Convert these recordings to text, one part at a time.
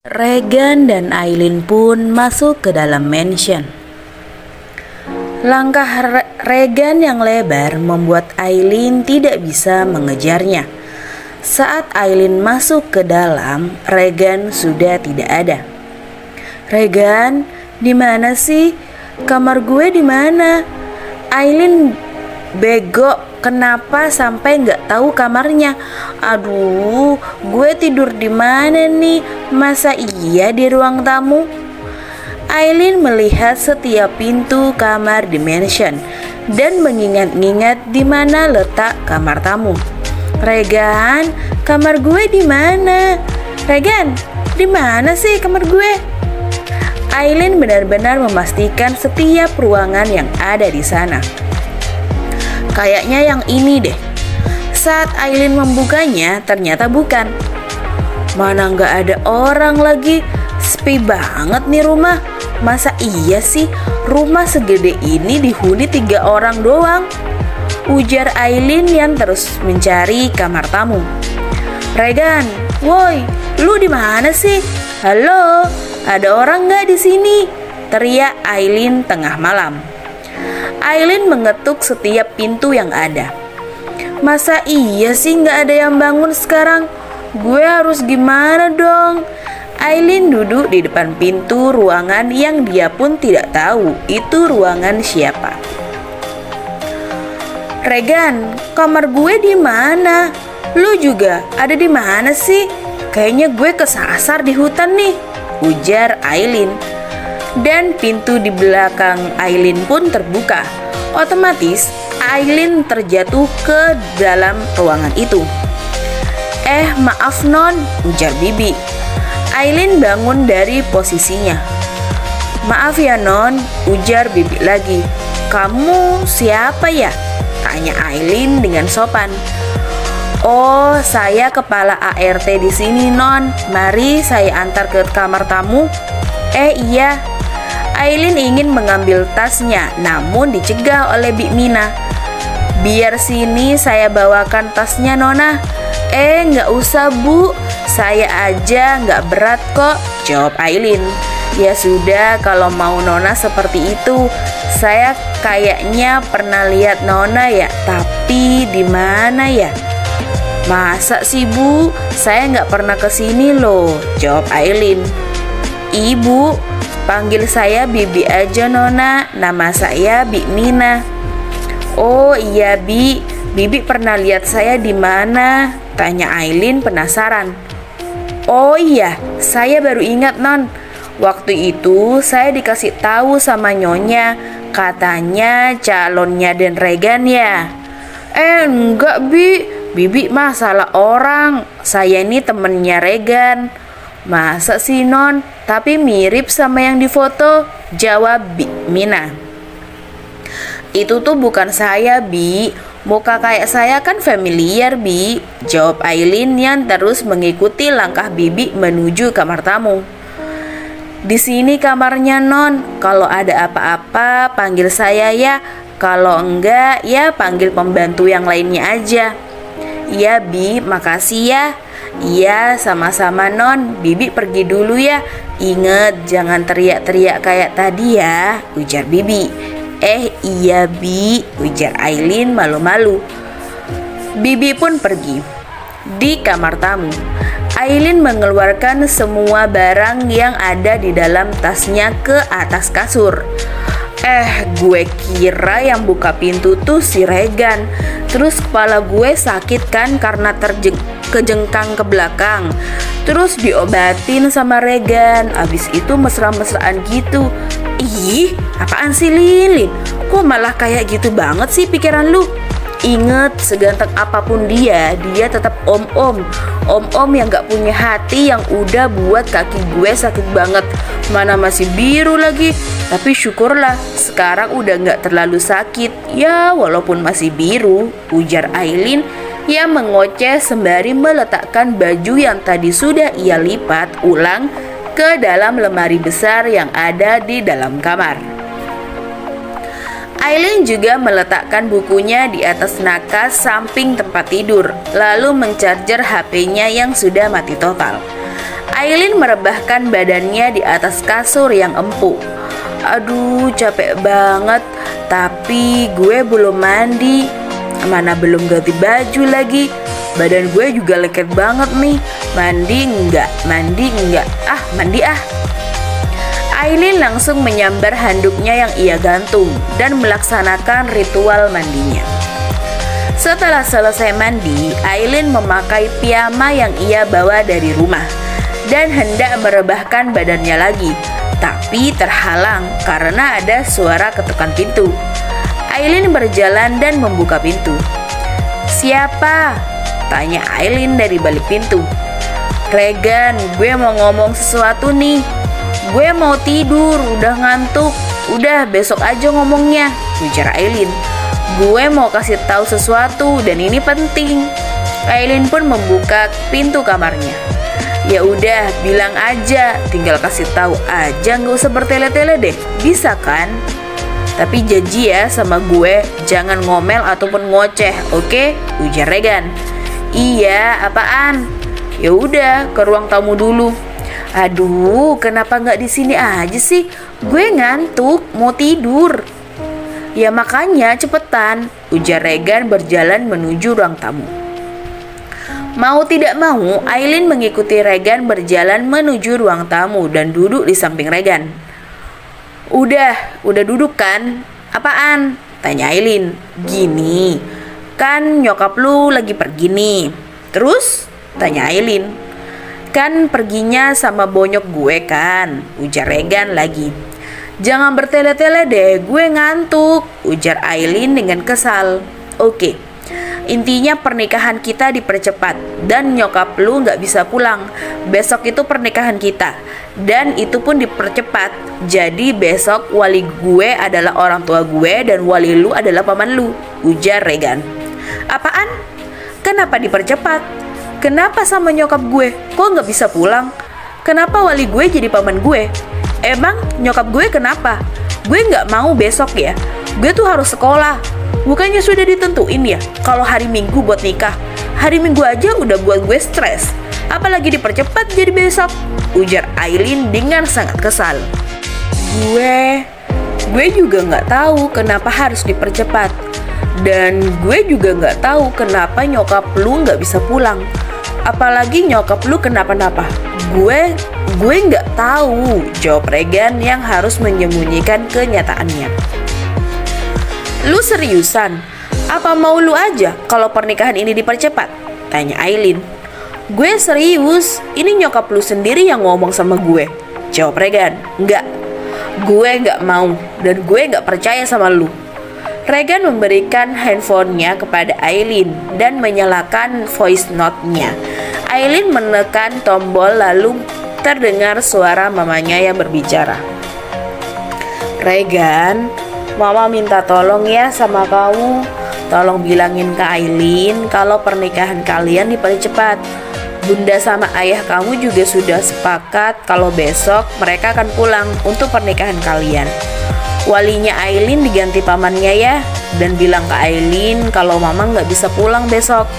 Regan dan Aileen pun masuk ke dalam mansion. Langkah Regan yang lebar membuat Aileen tidak bisa mengejarnya. Saat Aileen masuk ke dalam, Regan sudah tidak ada. "Regan, di mana sih? Kamar gue di mana?" Aileen bego, kenapa sampai nggak tahu kamarnya? "Aduh, gue tidur di mana nih? Masa iya di ruang tamu?" Aileen melihat setiap pintu kamar di mansion dan mengingat-ingat di mana letak kamar tamu. "Regan, kamar gue di mana? Regan, di mana sih kamar gue?" Aileen benar-benar memastikan setiap ruangan yang ada di sana. "Kayaknya yang ini deh." Saat Aileen membukanya, ternyata bukan. Mana nggak ada orang lagi, sepi banget nih rumah. Masa iya sih rumah segede ini dihuni 3 orang doang? Ujar Aileen yang terus mencari kamar tamu. "Regan, woi, lu di mana sih? Halo, ada orang nggak di sini?" teriak Aileen tengah malam. Aileen mengetuk setiap pintu yang ada. "Masa iya sih nggak ada yang bangun sekarang? Gue harus gimana dong?" Aileen duduk di depan pintu ruangan yang dia pun tidak tahu itu ruangan siapa. "Regan, kamar gue di mana? Lu juga ada di mana sih? Kayaknya gue kesasar di hutan nih," ujar Aileen. Dan pintu di belakang Aileen pun terbuka. Otomatis Aileen terjatuh ke dalam ruangan itu. Maaf non," ujar Bibi. Aileen bangun dari posisinya. "Maaf ya non," ujar Bibi lagi. "Kamu siapa ya?" tanya Aileen dengan sopan. "Oh, saya kepala ART di sini non. Mari saya antar ke kamar tamu." Iya." Aileen ingin mengambil tasnya, namun dicegah oleh Bik Mina. "Biar sini saya bawakan tasnya nona." Nggak usah bu, saya aja nggak berat kok," jawab Aileen. "Ya sudah, kalau mau nona seperti itu. Saya kayaknya pernah lihat nona ya, tapi di mana ya?" "Masa sih bu, saya nggak pernah kesini loh," jawab Aileen. "Ibu, panggil saya Bibi aja nona, nama saya Bik Mina." "Oh iya Bi, Bibi pernah lihat saya di mana?" tanya Aileen penasaran. "Oh iya, saya baru ingat non. Waktu itu saya dikasih tahu sama nyonya, katanya calonnya Den Regan ya." Enggak Bi, Bibi mah salah orang. Saya ini temennya Regan." "Masa sih non? Tapi mirip sama yang di foto," jawab Bik Mina. "Itu tuh bukan saya Bi, muka kayak saya kan familiar Bi," jawab Aileen yang terus mengikuti langkah Bibi menuju kamar tamu. "Di sini kamarnya non. Kalau ada apa-apa panggil saya ya. Kalau enggak ya panggil pembantu yang lainnya aja." "Iya Bi, makasih ya." "Iya, sama-sama non. Bibi pergi dulu ya. Ingat jangan teriak-teriak kayak tadi ya," ujar Bibi. Iya Bi, ujar Aileen malu-malu. Bibi pun pergi. Di kamar tamu, Aileen mengeluarkan semua barang yang ada di dalam tasnya ke atas kasur. Gue kira yang buka pintu tuh si Regan. Terus kepala gue sakit kan karena kejengkang ke belakang. Terus diobatin sama Regan. Abis itu mesra-mesraan gitu. Ih, apaan sih Lilin? Kok malah kayak gitu banget sih pikiran lu? Ingat, seganteng apapun dia tetap om-om. Om-om yang gak punya hati, yang udah buat kaki gue sakit banget. Mana masih biru lagi. Tapi syukurlah, sekarang udah gak terlalu sakit. Ya, walaupun masih biru, ujar Aileen yang mengoceh sembari meletakkan baju yang tadi sudah ia lipat ulang ke dalam lemari besar yang ada di dalam kamar. Aileen juga meletakkan bukunya di atas nakas samping tempat tidur, lalu mencarger HP-nya yang sudah mati total. Aileen merebahkan badannya di atas kasur yang empuk. Aduh, capek banget, tapi gue belum mandi. Mana belum ganti baju lagi. Badan gue juga lengket banget nih. Mandi enggak? Ah, mandi ah. Aileen langsung menyambar handuknya yang ia gantung dan melaksanakan ritual mandinya. Setelah selesai mandi, Aileen memakai piyama yang ia bawa dari rumah dan hendak merebahkan badannya lagi, tapi terhalang karena ada suara ketukan pintu. Aileen berjalan dan membuka pintu. "Siapa?" tanya Aileen dari balik pintu. "Regan, gue mau ngomong sesuatu nih. Gue mau tidur, udah ngantuk. Udah, besok aja ngomongnya," ujar Aileen. "Gue mau kasih tahu sesuatu dan ini penting." Aileen pun membuka pintu kamarnya. "Ya udah, bilang aja, tinggal kasih tahu aja, nggak usah bertele-tele deh, bisa kan? Tapi janji ya sama gue, jangan ngomel ataupun ngoceh, oke?" ujar Regan. "Iya, apaan?" "Ya udah, ke ruang tamu dulu." "Aduh, kenapa nggak di sini aja sih? Gue ngantuk, mau tidur." "Ya makanya cepetan," ujar Regan berjalan menuju ruang tamu. Mau tidak mau, Aileen mengikuti Regan berjalan menuju ruang tamu dan duduk di samping Regan. Udah duduk kan? Apaan?" tanya Aileen. "Gini, kan nyokap lu lagi pergi nih." "Terus?" tanya Aileen. "Kan perginya sama bonyok gue kan," ujar Regan lagi. "Jangan bertele-tele deh, gue ngantuk," ujar Aileen dengan kesal. "Oke, intinya pernikahan kita dipercepat dan nyokap lu gak bisa pulang. Besok itu pernikahan kita dan itu pun dipercepat. Jadi besok wali gue adalah orang tua gue dan wali lu adalah paman lu," ujar Regan. "Apaan? Kenapa dipercepat? Kenapa sama nyokap gue? Kok gak bisa pulang? Kenapa wali gue jadi paman gue? Emang nyokap gue kenapa? Gue gak mau besok ya. Gue tuh harus sekolah. Bukannya sudah ditentuin ya kalau hari Minggu buat nikah. Hari Minggu aja udah buat gue stres, apalagi dipercepat jadi besok," ujar Aileen dengan sangat kesal. Gue juga gak tahu kenapa harus dipercepat. Dan gue juga gak tahu kenapa nyokap lu gak bisa pulang. Apalagi nyokap lu kenapa-napa. Gue nggak tahu," jawab Regan yang harus menyembunyikan kenyataannya. "Lu seriusan? Apa mau lu aja kalau pernikahan ini dipercepat?" tanya Aileen. "Gue serius, ini nyokap lu sendiri yang ngomong sama gue," jawab Regan. "Nggak, gue nggak mau dan gue nggak percaya sama lu." Regan memberikan handphonenya kepada Aileen dan menyalakan voice note-nya. Aileen menekan tombol lalu terdengar suara mamanya yang berbicara. "Regan, mama minta tolong ya sama kamu. Tolong bilangin ke Aileen kalau pernikahan kalian dipercepat. Bunda sama ayah kamu juga sudah sepakat kalau besok mereka akan pulang untuk pernikahan kalian. Walinya Aileen diganti pamannya ya. Dan bilang ke Aileen kalau mama nggak bisa pulang besok.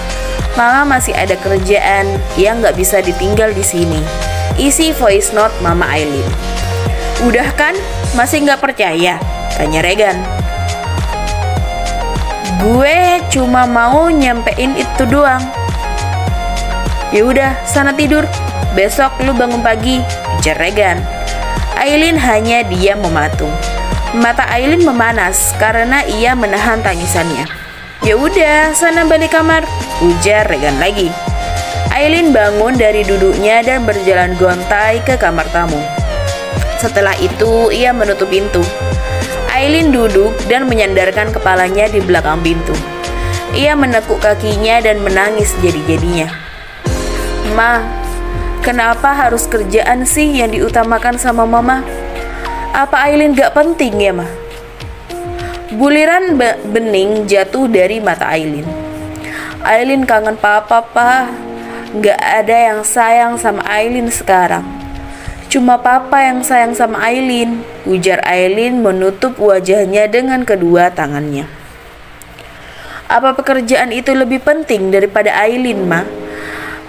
Mama masih ada kerjaan yang nggak bisa ditinggal di sini." Isi voice note mama Aileen. "Udah kan? Masih nggak percaya?" tanya Regan. "Gue cuma mau nyampein itu doang." "Ya udah, sana tidur. Besok lu bangun pagi," ujar Regan. Aileen hanya diam mematung. Mata Aileen memanas karena ia menahan tangisannya. "Ya udah, sana balik kamar," ujar Regan lagi. Aileen bangun dari duduknya dan berjalan gontai ke kamar tamu. Setelah itu, ia menutup pintu. Aileen duduk dan menyandarkan kepalanya di belakang pintu. Ia menekuk kakinya dan menangis jadi-jadinya. "Ma, kenapa harus kerjaan sih yang diutamakan sama mama? Apa Aileen gak penting ya, Ma?" Buliran bening jatuh dari mata Aileen. "Aileen kangen papa, Pa. Gak ada yang sayang sama Aileen sekarang. Cuma papa yang sayang sama Aileen," ujar Aileen menutup wajahnya dengan kedua tangannya. "Apa pekerjaan itu lebih penting daripada Aileen, Ma?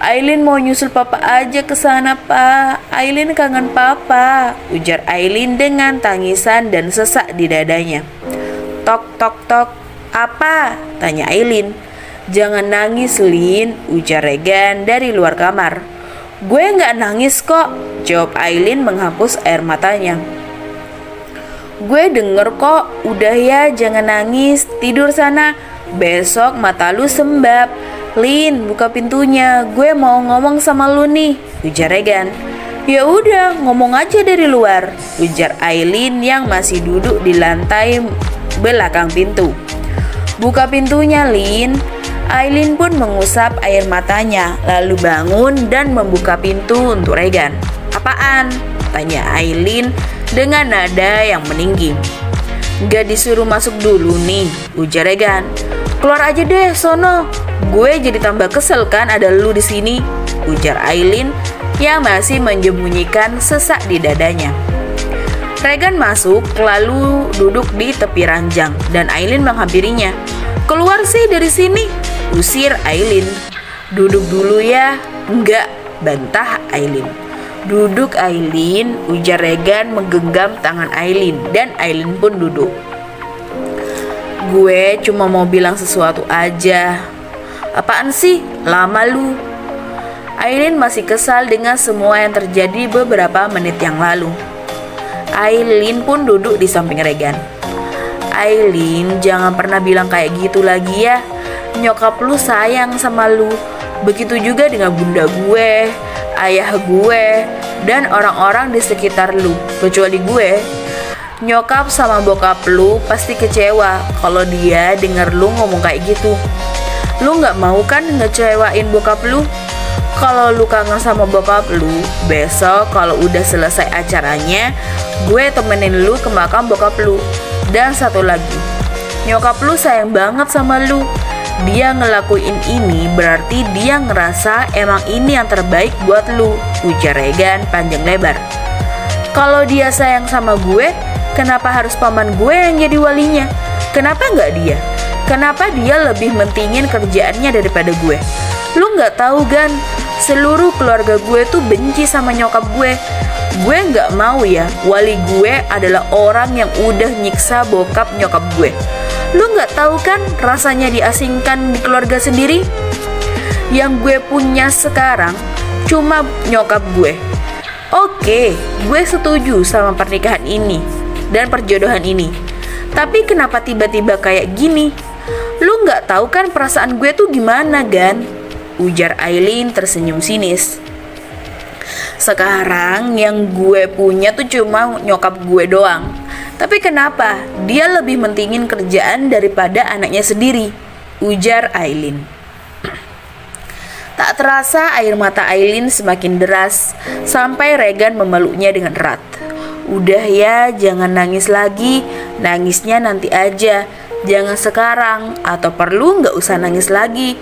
Aileen mau nyusul papa aja ke sana, Pak. Aileen kangen papa, ujar Aileen dengan tangisan dan sesak di dadanya. Tok tok tok. Apa? Tanya Aileen. Jangan nangis, Lin, ujar Regan dari luar kamar. Gue nggak nangis kok, jawab Aileen menghapus air matanya. Gue denger kok, udah ya jangan nangis, tidur sana. Besok mata lu sembab. Lin, buka pintunya, gue mau ngomong sama lu nih, ujar Regan. Ya udah, ngomong aja dari luar, ujar Aileen yang masih duduk di lantai belakang pintu. Buka pintunya, Lin. Aileen pun mengusap air matanya, lalu bangun dan membuka pintu untuk Regan. Apaan? Tanya Aileen dengan nada yang meninggi. Gak disuruh masuk dulu nih, ujar Regan. Keluar aja deh, sono. Gue jadi tambah kesel kan ada lu di sini, ujar Aileen yang masih menyembunyikan sesak di dadanya. Regan masuk lalu duduk di tepi ranjang dan Aileen menghampirinya. Keluar sih dari sini, usir Aileen. Duduk dulu ya. Enggak, bantah Aileen. Duduk Aileen, ujar Regan menggenggam tangan Aileen dan Aileen pun duduk. Gue cuma mau bilang sesuatu aja. Apaan sih? Lama lu. Aileen masih kesal dengan semua yang terjadi beberapa menit yang lalu. Aileen pun duduk di samping Regan. Aileen, jangan pernah bilang kayak gitu lagi ya. Nyokap lu sayang sama lu. Begitu juga dengan bunda gue, ayah gue, dan orang-orang di sekitar lu, kecuali gue. Nyokap sama bokap lu pasti kecewa kalau dia denger lu ngomong kayak gitu. Lu gak mau kan ngecewain bokap lu? Kalau lu kangen sama bokap lu, besok kalau udah selesai acaranya, gue temenin lu ke makam bokap lu. Dan satu lagi, nyokap lu sayang banget sama lu. Dia ngelakuin ini berarti dia ngerasa emang ini yang terbaik buat lu, ujar Regan panjang lebar. Kalau dia sayang sama gue, kenapa harus paman gue yang jadi walinya? Kenapa nggak dia? Kenapa dia lebih mentingin kerjaannya daripada gue? Lu nggak tahu kan? Seluruh keluarga gue tuh benci sama nyokap gue. Gue nggak mau ya, wali gue adalah orang yang udah nyiksa bokap nyokap gue. Lu nggak tahu kan rasanya diasingkan di keluarga sendiri? Yang gue punya sekarang cuma nyokap gue. Oke, gue setuju sama pernikahan ini dan perjodohan ini. Tapi kenapa tiba-tiba kayak gini? Lu nggak tahu kan perasaan gue tuh gimana, Gan? Ujar Aileen tersenyum sinis. Sekarang yang gue punya tuh cuma nyokap gue doang. Tapi kenapa dia lebih mentingin kerjaan daripada anaknya sendiri? Ujar Aileen. Tak terasa air mata Aileen semakin deras sampai Regan memeluknya dengan erat. Udah ya, jangan nangis lagi. Nangisnya nanti aja. Jangan sekarang, atau perlu nggak usah nangis lagi.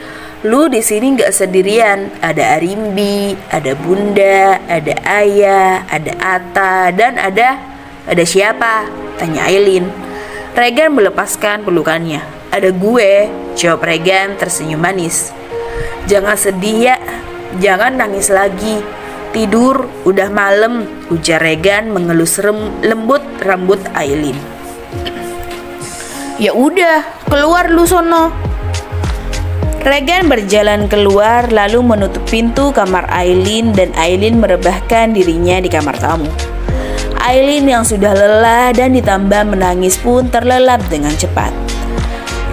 Lu di sini nggak sendirian. Ada Arimbi, ada Bunda, ada Ayah, ada Atta, dan ada siapa? Tanya Aileen. Regan melepaskan pelukannya. Ada gue, jawab Regan tersenyum manis. Jangan sedih ya, jangan nangis lagi. Tidur, udah malam, ujar Regan mengelus lembut rambut Aileen. Ya udah, keluar lu sono. Regan berjalan keluar lalu menutup pintu kamar Aileen dan Aileen merebahkan dirinya di kamar tamu. Aileen yang sudah lelah dan ditambah menangis pun terlelap dengan cepat.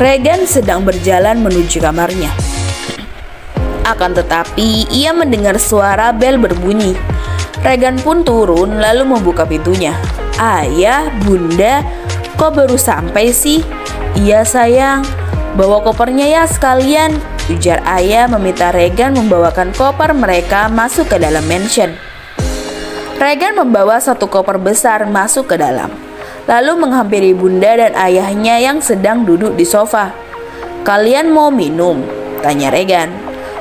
Regan sedang berjalan menuju kamarnya. Akan tetapi ia mendengar suara bel berbunyi. Regan pun turun lalu membuka pintunya. Ayah, Bunda, kok baru sampai sih? Iya sayang, bawa kopernya ya sekalian, ujar ayah meminta Regan membawakan koper mereka masuk ke dalam mansion. Regan membawa satu koper besar masuk ke dalam, lalu menghampiri Bunda dan ayahnya yang sedang duduk di sofa. Kalian mau minum? Tanya Regan.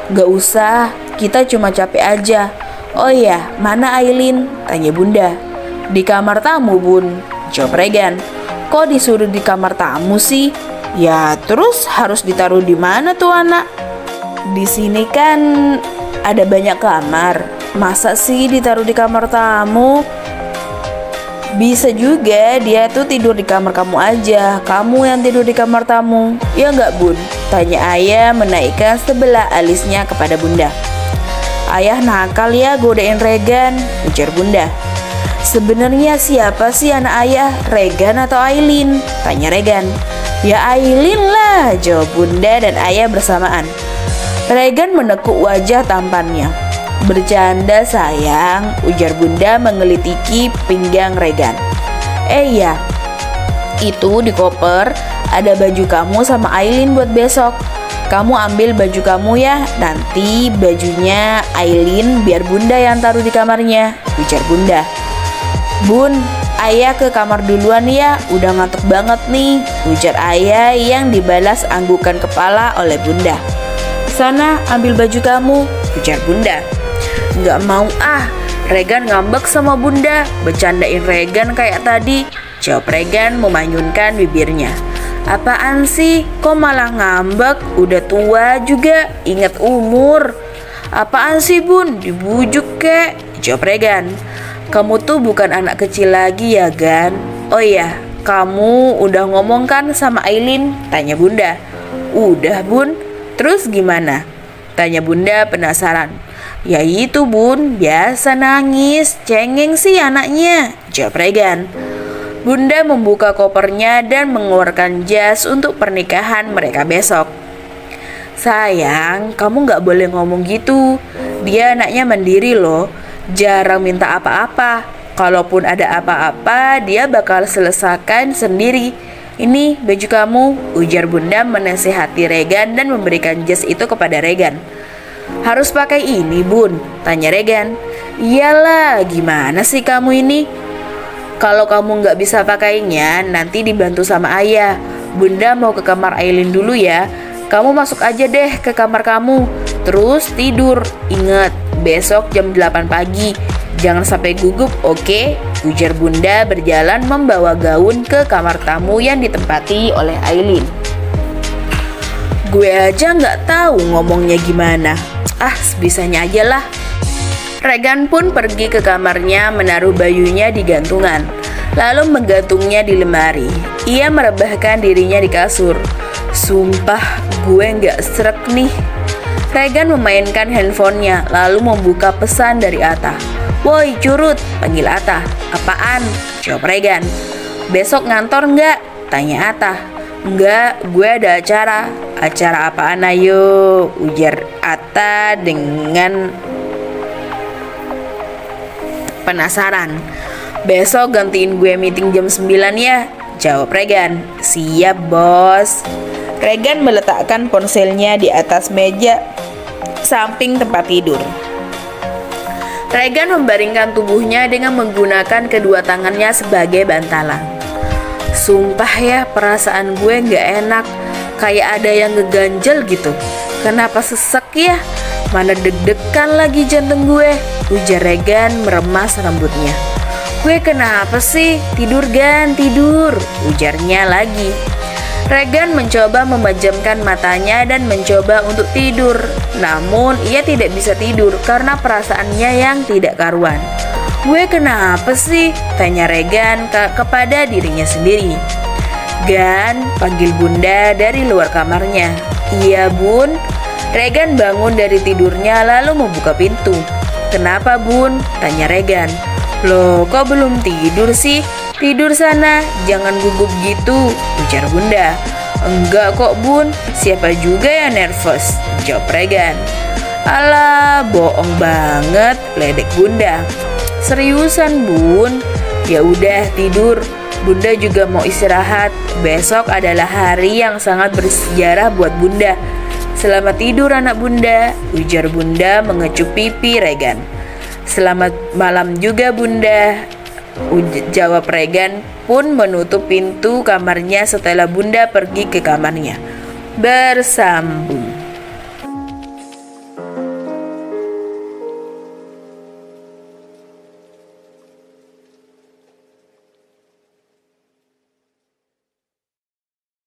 Gak usah, kita cuma capek aja. Oh iya, mana Aileen? Tanya Bunda. Di kamar tamu, Bun, jawab Regan. Kok disuruh di kamar tamu sih? Ya terus harus ditaruh di mana tuh anak? Di sini kan ada banyak kamar. Masa sih ditaruh di kamar tamu? Bisa juga dia tuh tidur di kamar kamu aja, kamu yang tidur di kamar tamu. Ya nggak bun? Tanya ayah menaikkan sebelah alisnya kepada bunda. Ayah nakal ya godain Regan, ujar bunda. Sebenarnya siapa sih anak ayah, Regan atau Aileen? Tanya Regan. Ya Aileen lah, jawab bunda dan ayah bersamaan. Regan menekuk wajah tampannya. Bercanda sayang, ujar bunda mengelitiki pinggang Regan. Iya, itu di koper ada baju kamu sama Aileen buat besok. Kamu ambil baju kamu ya, nanti bajunya Aileen biar bunda yang taruh di kamarnya, ujar bunda. Bun, ayah ke kamar duluan ya, udah ngantuk banget nih, ujar ayah yang dibalas anggukan kepala oleh bunda. Sana ambil baju kamu, ujar bunda. Nggak mau ah, Regan ngambek sama bunda, bercandain Regan kayak tadi, jawab Regan memanyunkan bibirnya. Apaan sih, kok malah ngambek, udah tua juga, ingat umur. Apaan sih bun, dibujuk kek, jawab Regan. Kamu tuh bukan anak kecil lagi ya Gan. Oh iya, kamu udah ngomong kan sama Aileen, tanya bunda. Udah bun, terus gimana? Tanya bunda penasaran. Ya itu bun, biasa nangis, cengeng sih anaknya, jawab Regan. Bunda membuka kopernya dan mengeluarkan jas untuk pernikahan mereka besok. Sayang, kamu gak boleh ngomong gitu. Dia anaknya mandiri loh, jarang minta apa-apa. Kalaupun ada apa-apa, dia bakal selesaikan sendiri. Ini baju kamu, ujar bunda menasihati Regan dan memberikan jas itu kepada Regan. Harus pakai ini bun, tanya Regan. Iyalah, gimana sih kamu ini? Kalau kamu nggak bisa pakainya, nanti dibantu sama ayah. Bunda mau ke kamar Aileen dulu ya. Kamu masuk aja deh ke kamar kamu, terus tidur. Ingat, besok jam 8 pagi. Jangan sampai gugup, oke? Ujar bunda berjalan membawa gaun ke kamar tamu yang ditempati oleh Aileen. Gue aja nggak tahu ngomongnya gimana. Ah, sebisanya aja lah. Regan pun pergi ke kamarnya menaruh bajunya di gantungan, lalu menggantungnya di lemari. Ia merebahkan dirinya di kasur. Sumpah, gue nggak srek nih. Regan memainkan handphonenya, lalu membuka pesan dari Atta. Woi curut, panggil Atta. Apaan? Jawab Regan. Besok ngantor nggak? Tanya Atta. Enggak, gue ada acara. Acara apaan ayo? Ujar Atta dengan penasaran. Besok gantiin gue meeting jam 9 ya, jawab Regan. Siap bos. Regan meletakkan ponselnya di atas meja samping tempat tidur. Regan membaringkan tubuhnya dengan menggunakan kedua tangannya sebagai bantalan. Sumpah ya, perasaan gue gak enak, kayak ada yang ngeganjel gitu. Kenapa sesek ya? Mana deg-degan lagi jantung gue, ujar Regan meremas rambutnya. Gue kenapa sih? Tidur Gan, tidur, ujarnya lagi. Regan mencoba memejamkan matanya dan mencoba untuk tidur. Namun ia tidak bisa tidur karena perasaannya yang tidak karuan. Gue kenapa sih? Tanya Regan kepada dirinya sendiri. Gan, panggil bunda dari luar kamarnya. Iya bun. Regan bangun dari tidurnya lalu membuka pintu. Kenapa bun? Tanya Regan. Loh, kok belum tidur sih? Tidur sana, jangan gugup gitu, ujar bunda. Enggak kok bun, siapa juga yang nervous, jawab Regan. Alah, bohong banget, ledek bunda. Seriusan bun? Ya udah tidur. Bunda juga mau istirahat. Besok adalah hari yang sangat bersejarah buat bunda. Selamat tidur anak bunda, ujar bunda mengecup pipi Regan. Selamat malam juga bunda, jawab Regan pun menutup pintu kamarnya setelah bunda pergi ke kamarnya. Bersambung.